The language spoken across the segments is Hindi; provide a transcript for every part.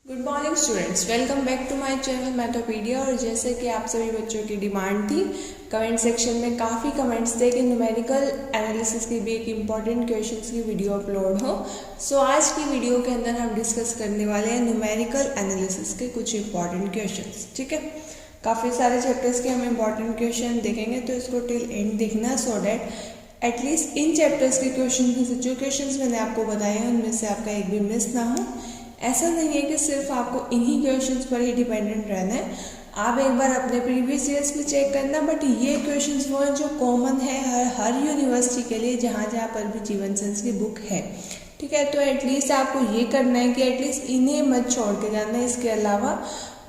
Good morning students, welcome back to my channel Mathopedia. और जैसे कि आप सभी बच्चों की डिमांड थी, कमेंट सेक्शन में काफ़ी कमेंट्स थे कि न्यूमेरिकल एनालिसिस की भी एक इम्पॉर्टेंट क्वेश्चंस की वीडियो अपलोड हो। सो आज की वीडियो के अंदर हम डिस्कस करने वाले हैं न्यूमेरिकल एनालिसिस के कुछ इंपॉर्टेंट क्वेश्चंस। ठीक है, काफ़ी सारे चैप्टर्स के हम इंपॉर्टेंट क्वेश्चन देखेंगे, तो इसको टिल एंड देखना so that at least in chapters के क्वेश्चन में से जो क्वेश्चन मैंने आपको बताए हैं उनमें से आपका एक भी मिस ना हो। ऐसा नहीं है कि सिर्फ आपको इन्हीं क्वेश्चंस पर ही डिपेंडेंट रहना है, आप एक बार अपने प्रीवियस ईयर्स में चेक करना। बट ये क्वेश्चंस वो हैं जो कॉमन है हर यूनिवर्सिटी के लिए, जहाँ जहाँ पर भी जीवन साइंस की बुक है। ठीक है, तो एटलीस्ट आपको ये करना है कि एटलीस्ट इन्हें मत छोड़ के जाना है। इसके अलावा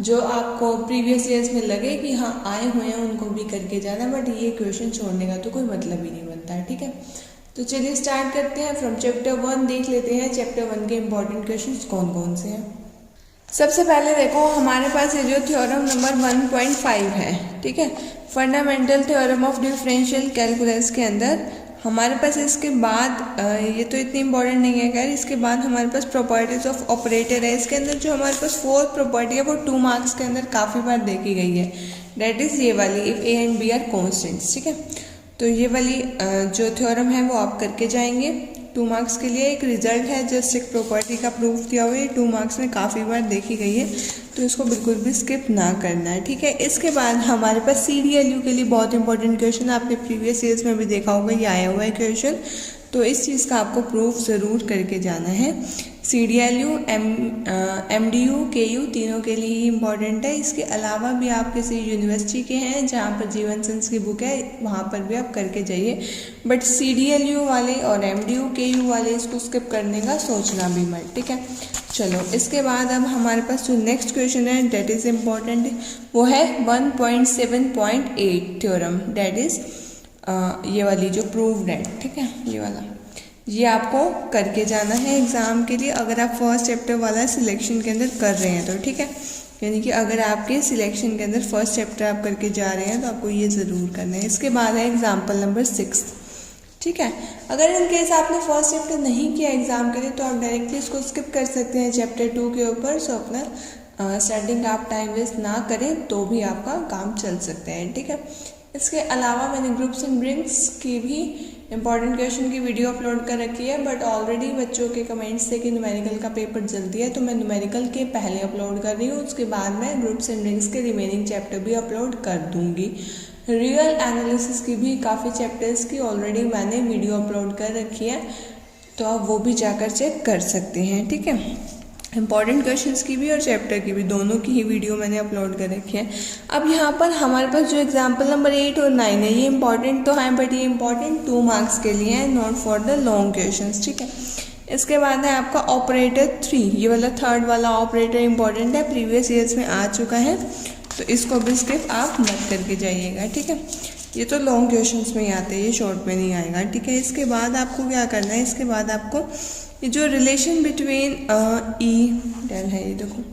जो आपको प्रीवियस ईयर्स में लगे कि हाँ आए हुए हैं उनको भी करके जाना, बट ये क्वेश्चन छोड़ने का तो कोई मतलब ही नहीं बनता है। ठीक है, तो चलिए स्टार्ट करते हैं। फ्रॉम चैप्टर 1 देख लेते हैं चैप्टर 1 के इंपॉर्टेंट क्वेश्चंस कौन कौन से हैं। सबसे पहले देखो, हमारे पास ये जो थ्योरम नंबर 1.5 है, ठीक है, fundamental theorem of differential calculus के अंदर हमारे पास इसके बाद ये तो इतनी इंपॉर्टेंट नहीं है खैर, इसके बाद हमारे पास प्रॉपर्टीज ऑफ ऑपरेटर है। इसके अंदर जो हमारे पास फोर्थ प्रॉपर्टी है वो 2 मार्क्स के अंदर काफ़ी बार देखी गई है, डेट इज़ ये वाली, if a and b are constants. ठीक है, तो ये वाली जो थ्योरम है वो आप करके जाएंगे 2 मार्क्स के लिए। एक रिजल्ट है, जस्ट एक प्रॉपर्टी का प्रूफ दिया हुआ है, 2 मार्क्स में काफ़ी बार देखी गई है, तो इसको बिल्कुल भी स्किप ना करना है। ठीक है, इसके बाद हमारे पास CDLU के लिए बहुत इंपॉर्टेंट क्वेश्चन, आपने प्रीवियस ईयर्स में भी देखा होगा, ये आया हुआ है क्वेश्चन, तो इस चीज़ का आपको प्रूफ ज़रूर करके जाना है। CDLU, MDU, KU तीनों के लिए ही इम्पॉर्टेंट है। इसके अलावा भी आप किसी यूनिवर्सिटी के हैं जहाँ पर जीवन साइंस की बुक है, वहाँ पर भी आप करके जाइए, बट CDLU वाले और MDU, KU वाले इसको स्किप करने का सोचना भी मत। ठीक है, चलो इसके बाद अब हमारे पास जो नेक्स्ट क्वेश्चन है डेट इज़ इम्पॉर्टेंट, वो है 1.7.8 थ्योरम, डेट इज़ ये वाली जो प्रूव्ड है। ठीक है, ये वाला, ये आपको करके जाना है एग्ज़ाम के लिए, अगर आप फर्स्ट चैप्टर वाला सिलेक्शन के अंदर कर रहे हैं तो। ठीक है, यानी कि अगर आपके सिलेक्शन के अंदर फर्स्ट चैप्टर आप करके जा रहे हैं तो आपको ये ज़रूर करना है। इसके बाद है एग्जाम्पल नंबर 6। ठीक है, अगर इन केस आपने फर्स्ट चैप्टर नहीं किया एग्ज़ाम के लिए तो आप डायरेक्टली इसको स्किप कर सकते हैं चैप्टर 2 के ऊपर। सो अपना स्टार्टिंग आप टाइम वेस्ट ना करें तो भी आपका काम चल सकता है। ठीक है, इसके अलावा मैंने ग्रुप्स एंड रिंग्स की भी इंपॉर्टेंट क्वेश्चन की वीडियो अपलोड कर रखी है, बट ऑलरेडी बच्चों के कमेंट्स थे कि न्यूमेरिकल का पेपर जल्दी है, तो मैं न्यूमेरिकल के पहले अपलोड कर रही हूँ, उसके बाद मैं ग्रुप्स एंड रिंग्स के रिमेनिंग चैप्टर भी अपलोड कर दूँगी। रियल एनालिसिस की भी काफ़ी चैप्टर्स की ऑलरेडी मैंने वीडियो अपलोड कर रखी है, तो आप वो भी जाकर चेक कर सकते हैं। ठीक है, इंपॉर्टेंट क्वेश्चंस की भी और चैप्टर की भी, दोनों की ही वीडियो मैंने अपलोड कर रखी है। अब यहाँ पर हमारे पास जो एग्जाम्पल नंबर 8 और 9 है, ये इंपॉर्टेंट तो हैं, बट ये इंपॉर्टेंट 2 मार्क्स के लिए है, not for the long questions. ठीक है, इसके बाद है आपका ऑपरेटर 3, ये वाला थर्ड वाला ऑपरेटर इंपॉर्टेंट है, प्रीवियस ईयर्स में आ चुका है, तो इसको भी स्किप आप मत करके जाइएगा। ठीक है, ये तो लॉन्ग क्वेश्चंस में ही आते हैं, ये शॉर्ट में नहीं आएगा। ठीक है, इसके बाद आपको क्या करना है, इसके बाद आपको ये जो रिलेशन बिटवीन ई डेल है, ये देखो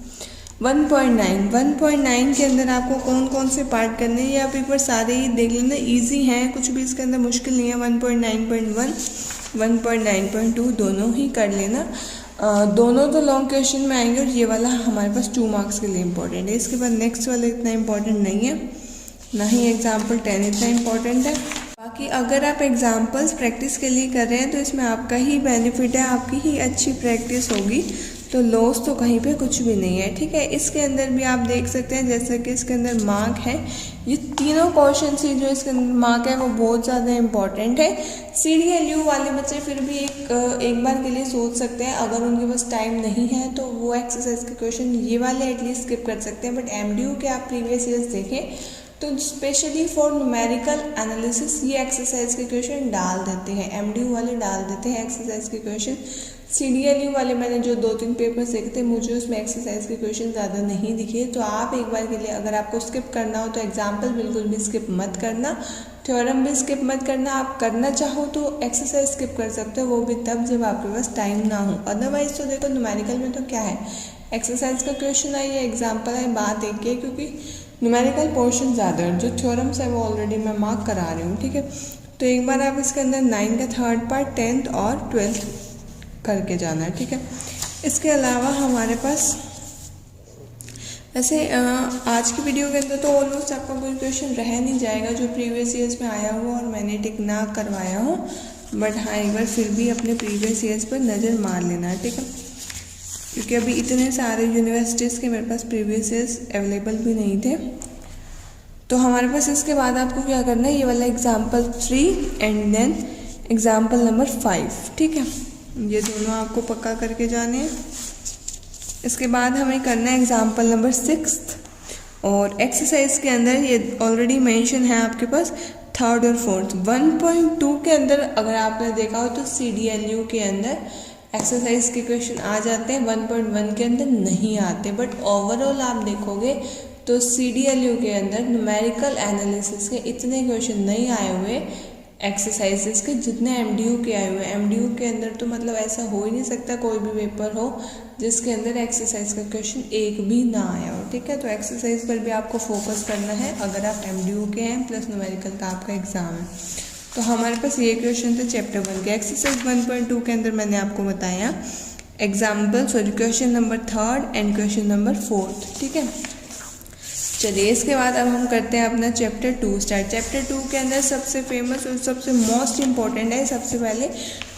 1.9 के अंदर आपको कौन कौन से पार्ट करने हैं, ये आप एक बार सारे ही देख लेना, इजी हैं, कुछ भी इसके अंदर मुश्किल नहीं है। 1.9.1, 1.9.2 दोनों ही कर लेना, दोनों तो लॉन्ग क्वेश्चन में आएंगे, और ये वाला हमारे पास 2 मार्क्स के लिए इम्पोर्टेंट है। इसके बाद नेक्स्ट वाला इतना इम्पोर्टेंट नहीं है, ना ही एग्जाम्पल 10 इतना इम्पोर्टेंट है। बाकी अगर आप एग्जाम्पल्स प्रैक्टिस के लिए कर रहे हैं तो इसमें आपका ही बेनिफिट है, आपकी ही अच्छी प्रैक्टिस होगी, तो लॉस तो कहीं पे कुछ भी नहीं है। ठीक है, इसके अंदर भी आप देख सकते हैं जैसे कि इसके अंदर मार्क है, ये तीनों क्वेश्चन ही जो इसके अंदर मार्क है वो बहुत ज़्यादा इंपॉर्टेंट है। CDLU वाले बच्चे फिर भी एक बार के लिए सोच सकते हैं, अगर उनके पास टाइम नहीं है तो वो एक्सरसाइज के क्वेश्चन ये वाले एटलीस्ट स्किप कर सकते हैं, बट MDU के आप प्रीवियस ईयर्स देखें तो स्पेशली फॉर न्यूमेरिकल एनालिसिस ये एक्सरसाइज के क्वेश्चन डाल देते हैं, MDU वाले डाल देते हैं एक्सरसाइज के क्वेश्चन। CDLU वाले मैंने जो 2-3 पेपर्स देखे थे, मुझे उसमें एक्सरसाइज के क्वेश्चन ज़्यादा नहीं दिखे, तो आप एक बार के लिए अगर आपको स्किप करना हो तो एग्जाम्पल बिल्कुल भी स्किप मत करना, थ्योरम भी स्किप मत करना। आप करना चाहो तो एक्सरसाइज स्किप कर सकते हो, वो भी तब जब आपके पास टाइम ना हो। अदरवाइज तो देखो न्यूमेरिकल में तो क्या है, एक्सरसाइज का क्वेश्चन है, ये एग्जाम्पल है, बात एक है, क्योंकि न्यूमेरिकल पोर्शन ज़्यादा है, जो थ्योरम्स है वो ऑलरेडी मैं मार्क करा रही हूँ। ठीक है, तो एक बार आप इसके अंदर 9 का थर्ड पार्ट, 10th और 12th करके जाना है। ठीक है, इसके अलावा हमारे पास वैसे आज की वीडियो के अंदर तो ऑलमोस्ट आपका कोई क्वेश्चन रह नहीं जाएगा जो प्रीवियस ईयर्स में आया हुआ और मैंने टिक ना करवाया हो, बट हाँ एक बार फिर भी अपने प्रीवियस ईयर्स पर नज़र मार लेना है, ठीक है, क्योंकि अभी इतने सारे यूनिवर्सिटीज़ के मेरे पास प्रीवियस ईयर्स अवेलेबल भी नहीं थे। तो हमारे पास इसके बाद आपको क्या करना है, ये वाला example 3 and then example number 5, ठीक है, ये दोनों आपको पक्का करके जाने हैं। इसके बाद हमें करना है एग्जाम्पल नंबर 6 और एक्सरसाइज के अंदर ये ऑलरेडी मेंशन है आपके पास थर्ड और फोर्थ। 1.2 के अंदर अगर आपने देखा हो तो CDLU के अंदर एक्सरसाइज के क्वेश्चन आ जाते हैं, 1.1 के अंदर नहीं आते, बट ओवरऑल आप देखोगे तो CDLU के अंदर न्यूमेरिकल एनालिसिस के इतने क्वेश्चन नहीं आए हुए एक्सरसाइजेस के जितने MDU के आए हुए हैं। MDU के अंदर तो मतलब ऐसा हो ही नहीं सकता कोई भी पेपर हो जिसके अंदर एक्सरसाइज का क्वेश्चन एक भी ना आया हो, ठीक है। तो एक्सरसाइज पर भी आपको फोकस करना है अगर आप MDU के हैं प्लस न्यूमेरिकल का आपका एग्जाम है। तो हमारे पास ये क्वेश्चन थे चैप्टर 1 के। एक्सरसाइज 1.2 के अंदर मैंने आपको बताया question number 3 and question number 4, ठीक है। चलिए इसके बाद अब हम करते हैं अपना चैप्टर 2 स्टार्ट। चैप्टर 2 के अंदर सबसे फेमस और सबसे मोस्ट इम्पॉर्टेंट है सबसे पहले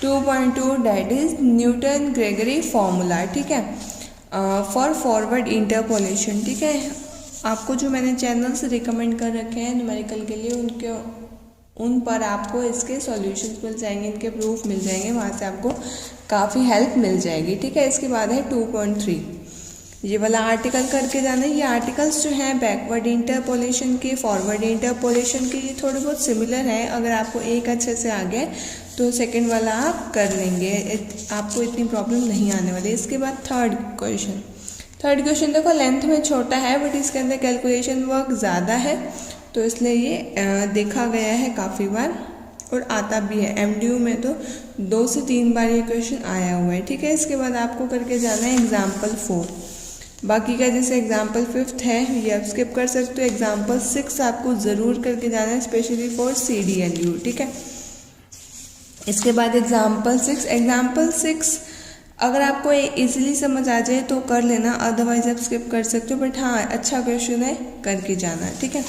2.2 that is Newton Gregory formula, ठीक है, फॉर फॉरवर्ड इंटरपोलेशन, ठीक है। आपको जो मैंने चैनल्स रिकमेंड कर रखे हैं न्यूमेरिकल के लिए उन पर आपको इसके सॉल्यूशंस मिल जाएंगे, इनके प्रूफ मिल जाएंगे, वहाँ से आपको काफ़ी हेल्प मिल जाएगी, ठीक है। इसके बाद है 2.3, ये वाला आर्टिकल करके जाना है। ये आर्टिकल्स जो हैं बैकवर्ड इंटरपोलेशन के, फॉरवर्ड इंटरपोलेशन के, ये थोड़े बहुत सिमिलर हैं। अगर आपको एक अच्छे से आ गया तो सेकंड वाला आप कर लेंगे, आपको इतनी प्रॉब्लम नहीं आने वाली। इसके बाद थर्ड क्वेश्चन देखो लेंथ में छोटा है बट इसके अंदर कैलकुलेशन वर्क ज़्यादा है, तो इसलिए ये देखा गया है काफ़ी बार और आता भी है। MDU में तो 2 से 3 बार ये क्वेश्चन आया हुआ है, ठीक है। इसके बाद आपको करके जाना है एग्जाम्पल 4। बाकी का जैसे एग्जाम्पल 5 है ये आप स्किप कर सकते हो। एग्जाम्पल 6 आपको ज़रूर करके जाना है स्पेशली फॉर CDLU, ठीक है। इसके बाद एग्जाम्पल 6 अगर आपको इजीली समझ आ जाए तो कर लेना, अदरवाइज आप स्किप कर सकते हो, बट हाँ अच्छा क्वेश्चन है करके जाना, ठीक है।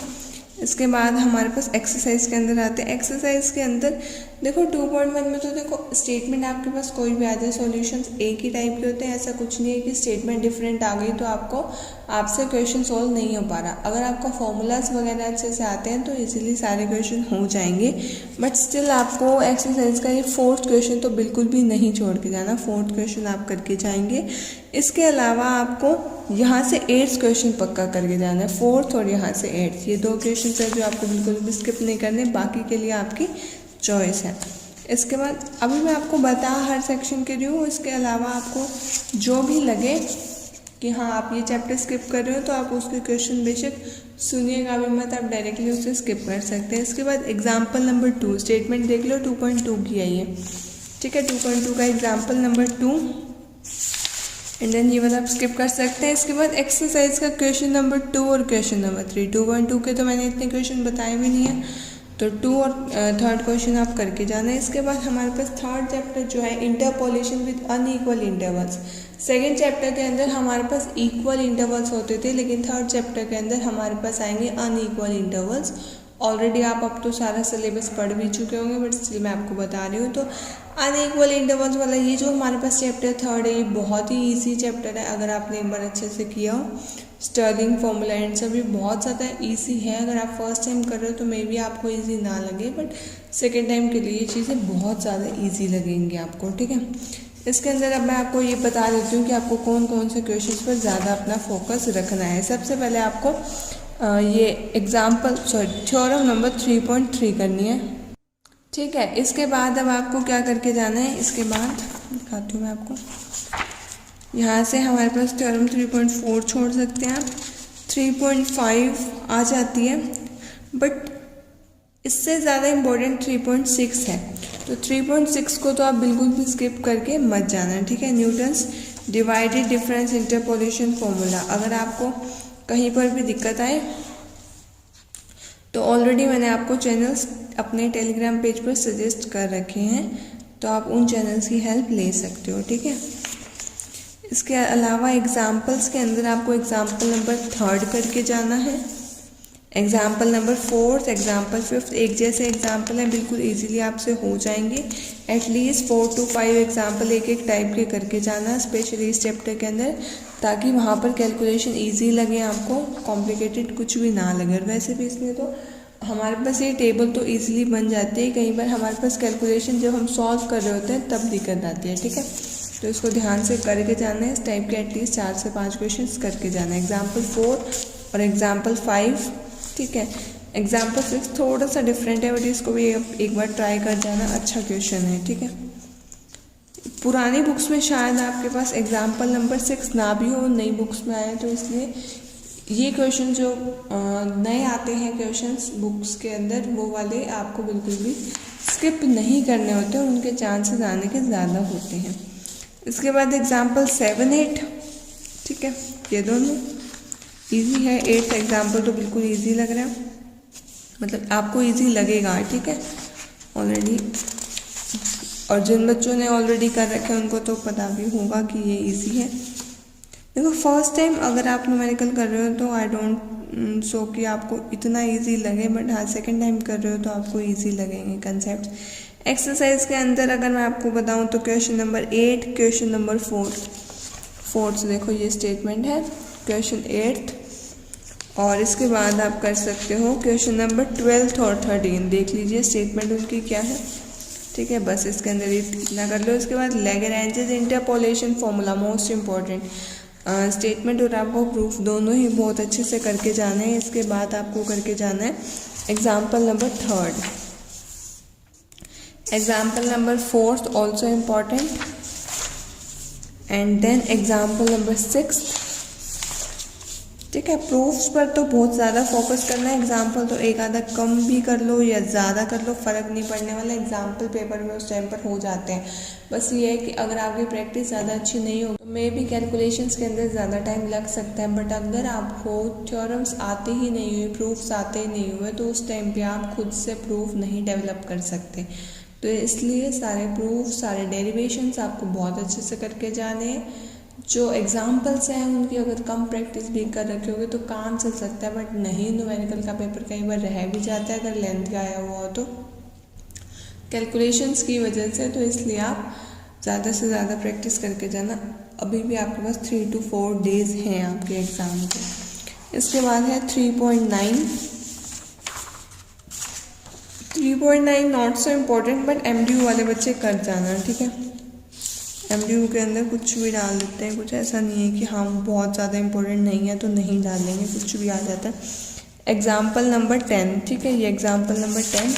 इसके बाद हमारे पास एक्सरसाइज के अंदर आते हैं। एक्सरसाइज के अंदर देखो 2.1 में तो देखो स्टेटमेंट आपके पास कोई भी आ जाए, सॉल्यूशंस एक ही टाइप के होते हैं, ऐसा कुछ नहीं है कि स्टेटमेंट डिफरेंट आ गई तो आपसे क्वेश्चन सॉल्व नहीं हो पा रहा। अगर आपका फॉर्मूलाज वगैरह अच्छे से आते हैं तो इजीली सारे क्वेश्चन हो जाएंगे, बट स्टिल आपको एक्सरसाइज का ये 4th क्वेश्चन तो बिल्कुल भी नहीं छोड़ के जाना, 4th क्वेश्चन आप करके जाएंगे। इसके अलावा आपको यहाँ से 8th क्वेश्चन पक्का करके जाना है, 4th और यहाँ से 8th, ये 2 क्वेश्चन है जो आपको बिल्कुल भी स्किप नहीं करने, बाकी के लिए आपकी चॉइस है। इसके बाद अभी मैं आपको बता हर सेक्शन के रही हूँ, इसके अलावा आपको जो भी लगे कि हाँ आप ये चैप्टर स्किप कर रहे हो तो आप उसके क्वेश्चन बेशक सुनिएगा भी मत, आप डायरेक्टली उसे स्किप कर सकते हैं। इसके बाद एग्जाम्पल नंबर 2 स्टेटमेंट देख लो 2.2 की है ये, ठीक है। 2.2 का एग्जाम्पल नंबर 2 एंड देन ये वाला आप स्किप कर सकते हैं। इसके बाद एक्सरसाइज का क्वेश्चन नंबर 2 और क्वेश्चन नंबर 3। 2.2 के तो मैंने इतने क्वेश्चन बताए भी नहीं है, तो 2 और 3rd क्वेश्चन आप करके जाना है। इसके बाद हमारे पास 3rd चैप्टर जो है interpolation with unequal intervals. 2nd chapter के अंदर हमारे पास इक्वल इंटरवल्स होते थे, लेकिन 3rd चैप्टर के अंदर हमारे पास आएंगे अनइक्वल इंटरवल्स। ऑलरेडी आप अब तो सारा सिलेबस पढ़ भी चुके होंगे, बट स्टिल मैं आपको बता रही हूँ। तो अनइक्वल इंटरवल्स वाला ये जो हमारे पास चैप्टर 3rd है ये बहुत ही ईजी चैप्टर है अगर आपने एक बार अच्छे से किया हो। स्टर्लिंग फॉर्मूला एंड सभी बहुत ज़्यादा इजी है। अगर आप फर्स्ट टाइम कर रहे हो तो मे बी आपको इजी ना लगे, बट सेकेंड टाइम के लिए ये चीज़ें बहुत ज़्यादा ईजी लगेंगी आपको, ठीक है। इसके अंदर अब मैं आपको ये बता देती हूँ कि आपको कौन कौन से क्वेश्चंस पर ज़्यादा अपना फोकस रखना है। सबसे पहले आपको ये थ्योरम नंबर 3.3 करनी है, ठीक है। इसके बाद अब आपको क्या करके जाना है, इसके बाद दिखाती हूँ मैं आपको। यहाँ से हमारे पास थ्योरम 3.4 छोड़ सकते हैं आप, 3.5 आ जाती है, बट इससे ज़्यादा इम्पोर्टेंट 3.6 है। तो 3.6 को तो आप बिल्कुल भी स्किप करके मत जाना, ठीक है। Newton's divided difference interpolation formula. अगर आपको कहीं पर भी दिक्कत आए तो ऑलरेडी मैंने आपको चैनल्स अपने टेलीग्राम पेज पर सजेस्ट कर रखे हैं, तो आप उन चैनल्स की हेल्प ले सकते हो, ठीक है। इसके अलावा एग्जाम्पल्स के अंदर आपको एग्जाम्पल नंबर 3 करके जाना है, एग्जाम्पल नंबर 4, एग्जाम्पल 5, एक जैसे एग्जाम्पल हैं, बिल्कुल इजीली आपसे हो जाएंगे। एटलीस्ट 4 to 5 एग्जाम्पल एक टाइप के करके जाना, स्पेशली इस चैप्टर के अंदर, ताकि वहाँ पर कैलकुलेशन इजी लगे आपको, कॉम्प्लिकेटेड कुछ भी ना लगे। और वैसे भी इसमें तो हमारे पास ये टेबल तो इजीली बन जाती है, कई बार हमारे पास कैलकुलेशन जब हम सॉल्व कर रहे होते हैं तब दिक्कत आती है, ठीक है। तो इसको ध्यान से करके जाना है, इस टाइप के एटलीस्ट 4 से 5 क्वेश्चन करके जाना है। एग्जाम्पल 4 और एग्जाम्पल 5, ठीक है। एग्जाम्पल 6 थोड़ा सा डिफरेंट है, बट इसको भी एक बार ट्राई कर जाना, अच्छा क्वेश्चन है, ठीक है। पुरानी बुक्स में शायद आपके पास एग्जाम्पल नंबर 6 ना भी हो, नई बुक्स में आए, तो इसलिए ये क्वेश्चन जो नए आते हैं क्वेश्चंस बुक्स के अंदर, वो वाले आपको बिल्कुल भी स्किप नहीं करने होते, उनके चांसेस आने के ज़्यादा होते हैं। इसके बाद एग्जाम्पल 7, 8, ठीक है, ये दोनों इजी है। 8th एग्जाम्पल तो बिल्कुल इजी लग रहा है, मतलब आपको इजी लगेगा, ठीक है, ऑलरेडी। और जिन बच्चों ने ऑलरेडी कर रखे हैं उनको तो पता भी होगा कि ये इजी है। देखो फर्स्ट टाइम अगर आप न्यूमेरिकल कर रहे हो तो आई डोंट सो कि आपको इतना इजी लगे, बट हाँ सेकंड टाइम कर रहे हो तो आपको इजी लगेंगे कंसेप्ट। एक्सरसाइज के अंदर अगर मैं आपको बताऊं तो क्वेश्चन नंबर 8, क्वेश्चन नंबर 4 से देखो ये स्टेटमेंट है, क्वेश्चन 8, और इसके बाद आप कर सकते हो क्वेश्चन नंबर 12 और 13, देख लीजिए स्टेटमेंट उनकी क्या है, ठीक है। बस इसके अंदर इतना कर लो। इसके बाद Lagrange's interpolation formula, most important statement और आपको प्रूफ दोनों ही बहुत अच्छे से करके जाने हैं। इसके बाद आपको करके जाना है example number 3, example number 4 also important, and then example number 6, ठीक है। प्रूफ्स पर तो बहुत ज़्यादा फोकस करना है, एग्जाम्पल तो एक आधा कम भी कर लो या ज़्यादा कर लो, फ़र्क नहीं पड़ने वाला, एग्जाम्पल पेपर में उस टाइम पर हो जाते हैं। बस ये है कि अगर आपकी प्रैक्टिस ज़्यादा अच्छी नहीं हो तो मे बी कैलकुलेशंस के अंदर ज़्यादा टाइम लग सकता है, बट अगर आपको थ्योरम्स आते ही नहीं हुए, प्रूफ्स आते ही नहीं हुए, तो उस टाइम पर आप खुद से प्रूफ नहीं डेवलप कर सकते। तो इसलिए सारे प्रूफ, सारे डेरिवेशंस आपको बहुत अच्छे से करके जाने हैं। जो एग्जाम्पल्स हैं उनकी अगर कम प्रैक्टिस भी कर रखे होगे तो काम चल सकता है, बट नहीं, न्यूमेरिकल का पेपर कई बार रह भी जाता है अगर लेंथ का आया हुआ हो तो कैलकुलेशंस की वजह से। तो इसलिए आप ज़्यादा से ज़्यादा प्रैक्टिस करके जाना। अभी भी आपके पास 3 to 4 डेज हैं आपके एग्ज़ाम के। इसके बाद है 3.9 not so important, but MDU वाले बच्चे कर जाना, ठीक है। MDU के अंदर कुछ भी डाल देते हैं, कुछ ऐसा नहीं है कि हाँ बहुत ज़्यादा इम्पोर्टेंट नहीं है तो नहीं डालेंगे, कुछ भी आ जाता है। एग्जाम्पल नंबर 10, ठीक है, ये एग्जाम्पल नंबर 10।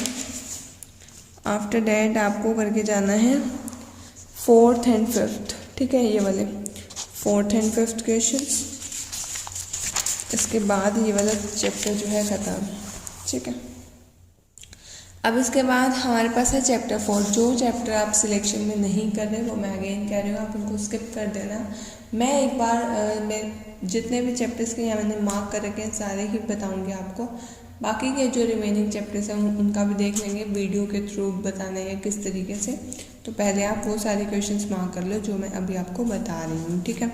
आफ्टर डैट आपको करके जाना है 4th and 5th, ठीक है, ये वाले 4th and 5th क्वेश्चंस। इसके बाद ये वाला चैप्टर जो है ख़त्म, ठीक है। अब इसके बाद हमारे पास है चैप्टर 4। जो चैप्टर आप सिलेक्शन में नहीं कर रहे वो मैं अगेन कह रही हूँ आप उनको स्किप कर देना। मैं एक बार मैं जितने भी चैप्टर्स के यहाँ मैंने मार्क कर रखे हैं सारे ही बताऊँगी आपको। बाकी के जो रिमेनिंग चैप्टर्स हैं उनका भी देख लेंगे वीडियो के थ्रू बताने हैं किस तरीके से। तो पहले आप वो सारे क्वेश्चंस मार्क कर लो जो मैं अभी आपको बता रही हूँ, ठीक है।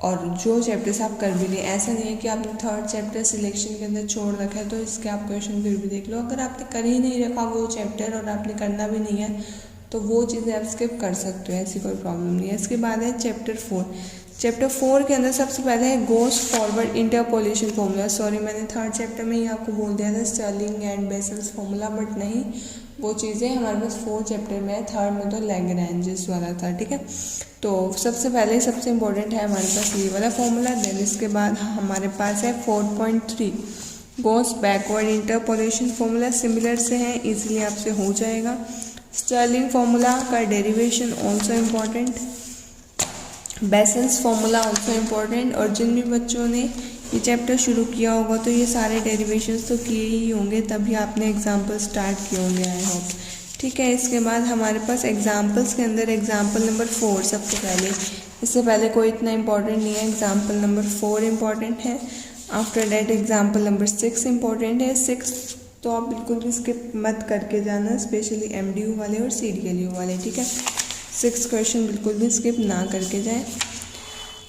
और जो चैप्टर्स आप कर भी लें, ऐसा नहीं है कि आपने 3rd चैप्टर सिलेक्शन के अंदर छोड़ रखा है तो इसके आप क्वेश्चन फिर भी देख लो। अगर आपने कर ही नहीं रखा वो चैप्टर और आपने करना भी नहीं है तो वो चीज़ें आप स्किप कर सकते हो, ऐसी कोई प्रॉब्लम नहीं है। इसके बाद है चैप्टर 4। चैप्टर 4 के अंदर सबसे पहले है Gauss forward interpolation formula. Sorry मैंने 3rd चैप्टर में ही आपको बोल दिया था Stirling and Bessel's formula, but नहीं, वो चीज़ें हमारे पास 4th चैप्टर में है, 3rd में तो लैग्रेंजेस वाला था, ठीक है। तो सबसे पहले सबसे इम्पोर्टेंट है हमारे पास ये वाला फॉर्मूला। देन इसके बाद हमारे पास है 4.3 गोस बैकवर्ड इंटरपोलेशन फॉर्मूला। सिमिलर से हैं, इजीली आपसे हो जाएगा। स्टर्लिंग फॉर्मूला का derivation also important, vessels formula also important. और जिन भी बच्चों ने ये चैप्टर शुरू किया होगा तो ये सारे डेरिवेशंस तो किए ही होंगे, तभी आपने एग्जाम्पल स्टार्ट किए होंगे, आई होप, ठीक है। इसके बाद हमारे पास एग्जाम्पल्स के अंदर एग्जाम्पल नंबर 4 सबसे पहले, इससे पहले कोई इतना इम्पोर्टेंट नहीं है, एग्जाम्पल नंबर 4 इम्पॉर्टेंट है। After that example number 6 important है। 6 तो आप बिल्कुल भी स्किप मत करके जाना, स्पेशली MDU वाले और CDLU वाले, ठीक है। 6 क्वेश्चन बिल्कुल भी स्किप ना करके जाएं।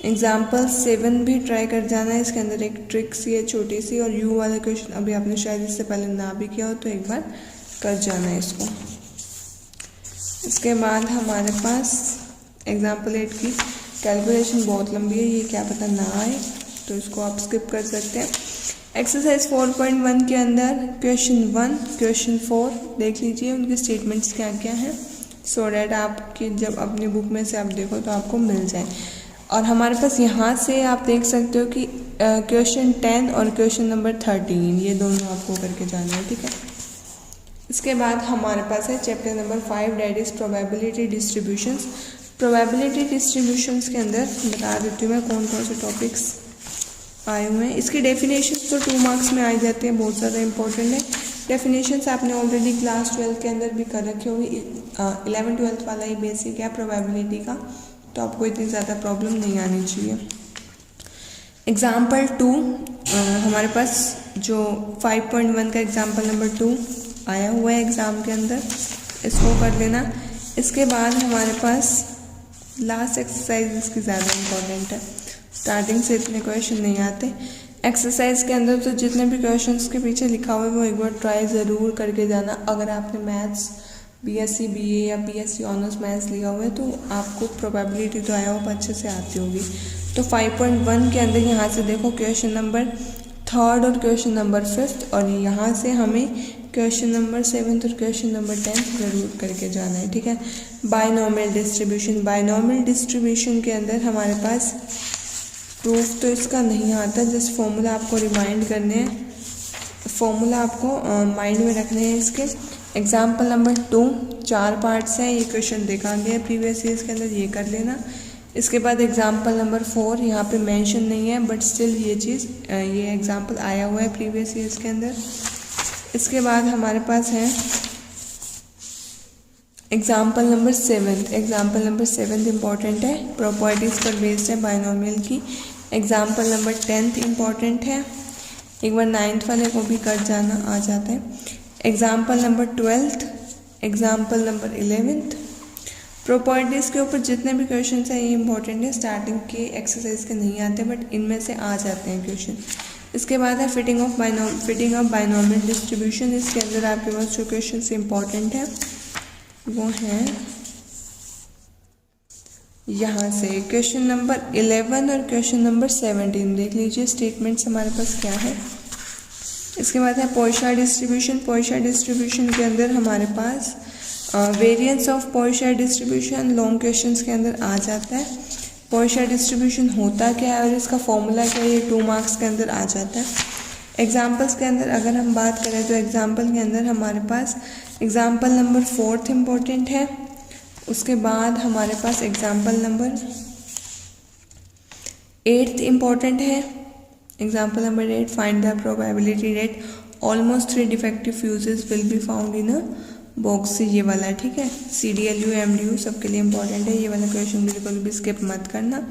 एग्जाम्पल 7 भी ट्राई कर जाना है, इसके अंदर एक ट्रिक सी है छोटी सी, और यू वाला क्वेश्चन अभी आपने शायद इससे पहले ना भी किया हो तो एक बार कर जाना है इसको। इसके बाद हमारे पास एग्जाम्पल 8 की कैलकुलेशन बहुत लंबी है, ये क्या पता ना आए तो इसको आप स्किप कर सकते हैं। एक्सरसाइज 4.1 के अंदर क्वेश्चन 1, क्वेश्चन 4 देख लीजिए, उनके स्टेटमेंट्स क्या क्या हैं, सो डैट आपकी जब अपनी बुक में से आप देखो तो आपको मिल जाए। और हमारे पास यहाँ से आप देख सकते हो कि क्वेश्चन 10 और क्वेश्चन नंबर 13 ये दोनों आपको करके जाना है, ठीक है। इसके बाद हमारे पास है chapter number 5 that is probability distributions. Probability distributions के अंदर बता देती हूँ मैं कौन कौन से टॉपिक्स आए हुए हैं। इसकी डेफिनेशन तो 2 मार्क्स में आ जाते हैं, बहुत ज़्यादा इंपॉर्टेंट है। डेफिनेशंस आपने ऑलरेडी क्लास 12 के अंदर भी कर रखी होगी, 11-12 वाला ही बेसिक है प्रोबेबिलिटी का, तो आपको इतनी ज़्यादा प्रॉब्लम नहीं आनी चाहिए। एग्ज़ाम्पल 2 हमारे पास जो 5.1 का एग्ज़ाम्पल नंबर 2 आया हुआ है एग्ज़ाम के अंदर, इसको कर लेना। इसके बाद हमारे पास लास्ट एक्सरसाइज इसकी ज़्यादा इम्पोर्टेंट है, स्टार्टिंग से इतने क्वेश्चन नहीं आते। एक्सरसाइज के अंदर तो जितने भी क्वेश्चंस के पीछे लिखा हुआ है वो एक बार ट्राई ज़रूर करके जाना। अगर आपने मैथ्स बीएससी बीए या बीएससी ऑनर्स मैथ्स लिया हुआ है तो आपको प्रोबेबिलिटी तो आया हुआ अच्छे से आती होगी। तो 5.1 के अंदर यहाँ से देखो क्वेश्चन नंबर 3 और क्वेश्चन नंबर 5, और यहाँ से हमें क्वेश्चन नंबर 7 और क्वेश्चन नंबर 10 ज़रूर करके जाना है, ठीक है। बायनॉमियल डिस्ट्रीब्यूशन, बायनॉमियल डिस्ट्रीब्यूशन के अंदर हमारे पास प्रूफ तो इसका नहीं आता, जस्ट फॉर्मूला आपको रिमाइंड करने हैं, फॉर्मूला आपको माइंड में रखने हैं इसके। एग्जाम्पल नंबर 2 4 पार्ट्स हैं, ये क्वेश्चन देखा गया है प्रीवियस ईयर्स के अंदर, ये कर लेना। इसके बाद एग्जाम्पल नंबर 4 यहाँ पे मेंशन नहीं है बट स्टिल ये एग्जाम्पल आया हुआ है प्रीवियस ईयर्स के अंदर। इसके बाद हमारे पास है example number 7, example number 7 important है, प्रॉपर्टीज़ पर बेस्ड है बायनॉमियल की। एग्जाम्पल नंबर 10 इम्पॉर्टेंट है, एक बार 9th वाले को भी कर जाना, आ जाता है। Example number 12, example number 11। Properties के ऊपर जितने भी क्वेश्चन हैं ये इंपॉर्टेंट है, स्टार्टिंग के एक्सरसाइज के नहीं आते बट इनमें से आ जाते हैं क्वेश्चन। इसके बाद है फिटिंग ऑफ बायनॉमियल डिस्ट्रीब्यूशन। इसके अंदर आपके पास जो क्वेश्चन इंपॉर्टेंट है वो हैं यहाँ से क्वेश्चन नंबर 11 और क्वेश्चन नंबर 17 देख लीजिए, स्टेटमेंट्स हमारे पास क्या है। इसके बाद है पॉइशार्ड डिस्ट्रीब्यूशन। पॉइशार्ड डिस्ट्रीब्यूशन के अंदर हमारे पास variance of Poisson distribution long questions के अंदर आ जाता है। पॉइशार्ड डिस्ट्रीब्यूशन होता क्या है और इसका फॉर्मूला क्या है, ये 2 मार्क्स के अंदर आ जाता है। एग्जाम्पल्स के अंदर अगर हम बात करें तो एग्जाम्पल के अंदर हमारे पास एग्जाम्पल नंबर 4 इम्पोर्टेंट है। उसके बाद हमारे पास एग्जाम्पल नंबर 8 इम्पोर्टेंट है। Example number 8 find the probability rate almost 3 defective fuses will be found in a box, ये वाला, ठीक है। CDLU MDU सबके लिए इम्पोर्टेंट है, ये वाला क्वेश्चन बिल्कुल भी स्किप मत करना।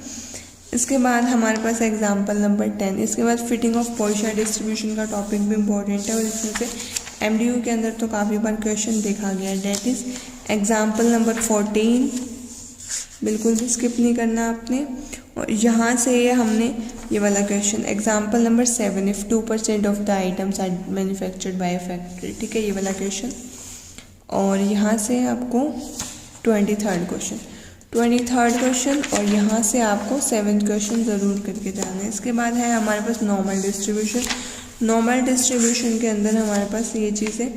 इसके बाद हमारे पास एग्जाम्पल नंबर 10। इसके बाद फिटिंग ऑफ पॉइशार्ड डिस्ट्रीब्यूशन का टॉपिक भी इम्पोर्टेंट है और इसमें से MDU के अंदर तो काफ़ी बार क्वेश्चन देखा गया है, डेट इज़ एग्जाम्पल नंबर 14, बिल्कुल भी स्किप नहीं करना आपने। और यहाँ से ये हमने ये वाला question example number 7 if 2% of the items are manufactured by a factory, ठीक है, ये वाला क्वेश्चन। और यहाँ से आपको 23rd क्वेश्चन और यहाँ से आपको 7th क्वेश्चन ज़रूर करके जाना है। इसके बाद है हमारे पास नॉर्मल डिस्ट्रीब्यूशन। नॉर्मल डिस्ट्रीब्यूशन के अंदर हमारे पास ये चीज़ है,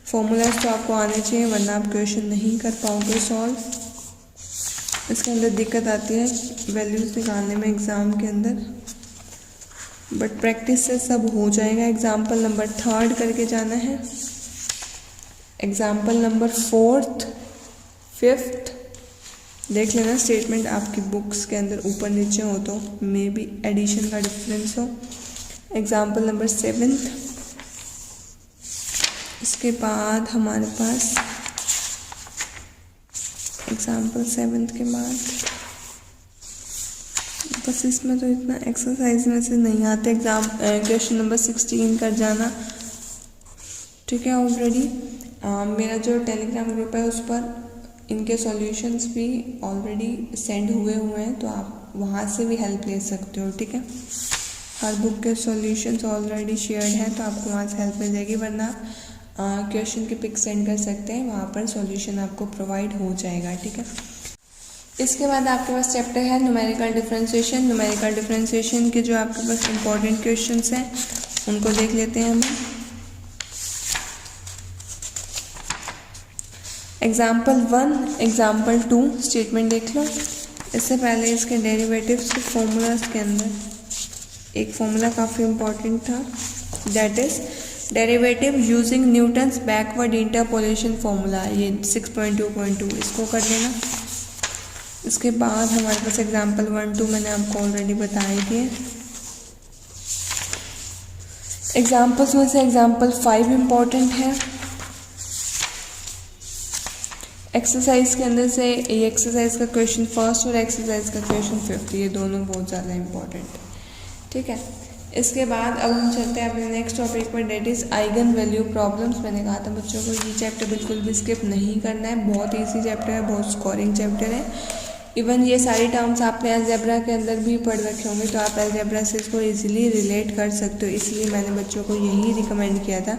फॉर्मूलाज तो आपको आने चाहिए वरना आप क्वेश्चन नहीं कर पाओगे सॉल्व। इसके अंदर दिक्कत आती है वैल्यूज़ निकालने में एग्ज़ाम के अंदर, बट प्रैक्टिस से सब हो जाएगा। एग्जाम्पल नंबर 3 करके जाना है, एग्जाम्पल नंबर 4th 5th देख लेना, स्टेटमेंट आपकी बुक्स के अंदर ऊपर नीचे हो तो मे बी एडिशन का डिफरेंस हो। Example number 7th। इसके बाद हमारे पास एग्जाम्पल 7th के बाद बस इसमें तो इतना एक्सरसाइज में से नहीं आते। क्वेश्चन नंबर 16 कर जाना, ठीक है। ऑलरेडी मेरा जो टेलीग्राम ग्रुप है उस पर इनके सॉल्यूशंस भी ऑलरेडी सेंड हुए हैं, तो आप वहाँ से भी हेल्प ले सकते हो, ठीक है। हर बुक के सॉल्यूशंस ऑलरेडी शेयर्ड हैं तो आपको वहाँ से हेल्प मिल जाएगी, वरना क्वेश्चन के पिक सेंड कर सकते हैं, वहाँ पर सॉल्यूशन आपको प्रोवाइड हो जाएगा, ठीक है। इसके बाद आपके पास चैप्टर है न्यूमेरिकल डिफरेंशिएशन। न्यूमेरिकल डिफरेंशिएशन के जो आपके पास इंपॉर्टेंट क्वेश्चंस हैं उनको देख लेते हैं हम। एग्जाम्पल 1, एग्जाम्पल 2 स्टेटमेंट देख लो। इससे पहले इसके डेरिवेटिव्स के फॉर्मूलाज के अंदर एक फॉर्मूला काफ़ी इंपॉर्टेंट था, that is derivative using Newton's backward interpolation formula, ये 6.2.2 इसको कर लेना। इसके बाद हमारे पास एग्जाम्पल 1, 2 मैंने आपको ऑलरेडी बताई दिए। एग्जाम्पल्स में से एग्जाम्पल 5 इम्पॉर्टेंट है। एक्सरसाइज के अंदर से ये एक्सरसाइज का क्वेश्चन फर्स्ट और एक्सरसाइज का क्वेश्चन 5, ये दोनों बहुत ज़्यादा इम्पॉर्टेंट है, ठीक है। इसके बाद अब हम चलते हैं अपने नेक्स्ट टॉपिक पर, that is eigen value problems. मैंने कहा था बच्चों को ये चैप्टर बिल्कुल भी स्किप नहीं करना है, बहुत ईजी चैप्टर है, बहुत स्कोरिंग चैप्टर है। इवन ये सारी टर्म्स आपने अलजेब्रा के अंदर भी पढ़ रखे होंगे तो आप अलजेब्रा से इसको इजीली रिलेट कर सकते हो, इसलिए मैंने बच्चों को यही रिकमेंड किया था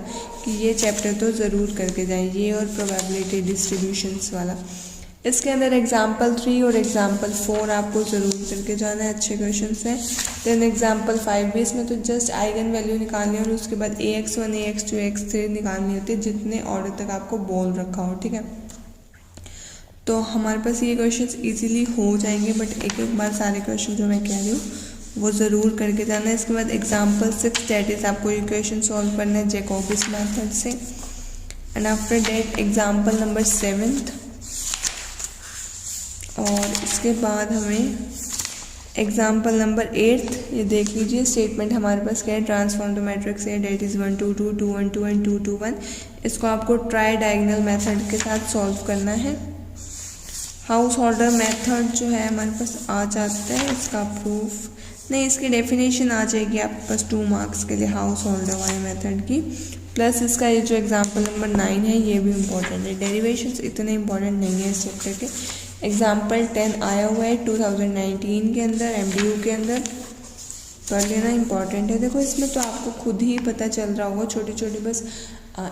कि ये चैप्टर तो ज़रूर करके जाएं, ये और प्रोबेबिलिटी डिस्ट्रीब्यूशंस वाला। इसके अंदर एग्जाम्पल 3 और एग्जाम्पल 4 आपको ज़रूर करके जाना है, अच्छे क्वेश्चन हैं। देन एग्जाम्पल 5 भी, इसमें तो जस्ट आइगन वैल्यू निकालनी है और उसके बाद AX1, AX2, AX3 निकालनी होती है, जितने ऑर्डर तक आपको बोल रखा हो, ठीक है। तो हमारे पास ये क्वेश्चंस इजीली हो जाएंगे, बट एक बार सारे क्वेश्चन जो मैं कह रही हूँ वो ज़रूर करके जाना है। इसके बाद एग्जाम्पल 6, दैट इज़ आपको ये क्वेश्चन सॉल्व करना है जैकोबिस मेथड से। And after that example number 7, और इसके बाद हमें एग्जाम्पल नंबर 8, ये देख लीजिए स्टेटमेंट हमारे पास क्या है, ट्रांसफॉर्म द मैट्रिक्स है, दैट इज़ 1 2 2 2 1 2 एंड 2 2 1। इसको आपको ट्राई डायगोनल मेथड के साथ सॉल्व करना है। हाउस होल्डर मेथड जो है हमारे पास आ जाता है, इसका प्रूफ नहीं, इसकी डेफिनेशन आ जाएगी आपके पास 2 मार्क्स के लिए हाउस होल्डर वाले मेथड की, प्लस इसका ये जो एग्जाम्पल नंबर 9 है ये भी इम्पोर्टेंट है। डेरिवेशंस इतने इम्पोर्टेंट नहीं है इस चैप्टर के। एग्जाम्पल 10 आया हुआ है 2019 के अंदर, MDU के अंदर, कर लेना इम्पॉर्टेंट है। देखो इसमें तो आपको खुद ही पता चल रहा होगा, छोटी छोटी बस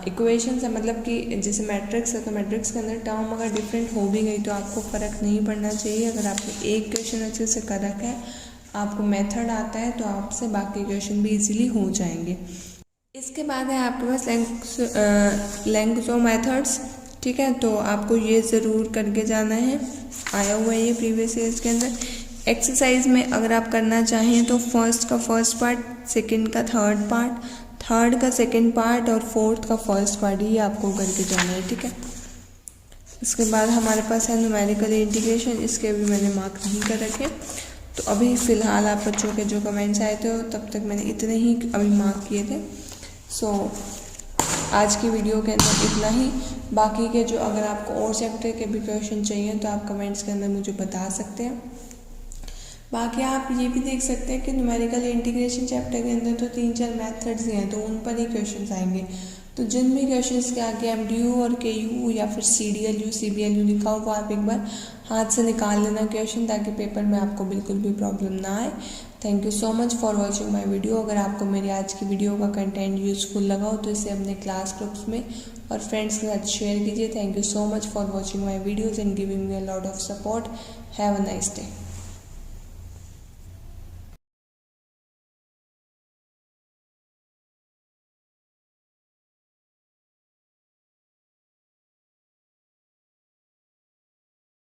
इक्वेशंस है, मतलब कि जैसे मैट्रिक्स है तो मैट्रिक्स के अंदर टर्म अगर डिफरेंट हो भी गई तो आपको फ़र्क नहीं पड़ना चाहिए। अगर आपने एक क्वेश्चन अच्छे से कर रखा है, आपको मेथड आता है, तो आपसे बाकी क्वेश्चन भी इजीली हो जाएंगे। इसके बाद है आपके पास लैंग्वेज मेथड्स, ठीक है, तो आपको ये ज़रूर करके जाना है, आया हुआ है ये प्रीवियस ईयर्स के अंदर। एक्सरसाइज में अगर आप करना चाहें तो फर्स्ट का फर्स्ट पार्ट, सेकंड का थर्ड पार्ट, थर्ड का सेकंड पार्ट और फोर्थ का फर्स्ट पार्ट ही आपको करके जाना है, ठीक है। इसके बाद हमारे पास है न्यूमेरिकल इंटीग्रेशन, इसके भी मैंने मार्क नहीं कर रखे, तो अभी फ़िलहाल आप बच्चों के जो कमेंट्स आए थे तब तक मैंने इतने ही अभी मार्क किए थे। सो आज की वीडियो के अंदर इतना ही। बाकी के जो अगर आपको और चैप्टर के भी क्वेश्चन चाहिए तो आप कमेंट्स के अंदर मुझे बता सकते हैं। बाकी आप ये भी देख सकते हैं कि न्यूमेरिकल इंटीग्रेशन चैप्टर के अंदर तो 3-4 मेथड्स हैं, तो उन पर ही क्वेश्चंस आएंगे। तो जिन भी क्वेश्चंस के आगे MDU और KU या फिर CDLU CBLU लिखा हो वो आप एक बार हाथ से निकाल लेना क्वेश्चन, ताकि पेपर में आपको बिल्कुल भी प्रॉब्लम ना आए। Thank you so much for watching my video. अगर आपको मेरी आज की वीडियो का कंटेंट यूजफुल लगा हो तो इसे अपने क्लास ग्रुप्स में और फ्रेंड्स के साथ शेयर कीजिए। Thank you so much for watching my videos and giving me a lot of support. Have a nice day.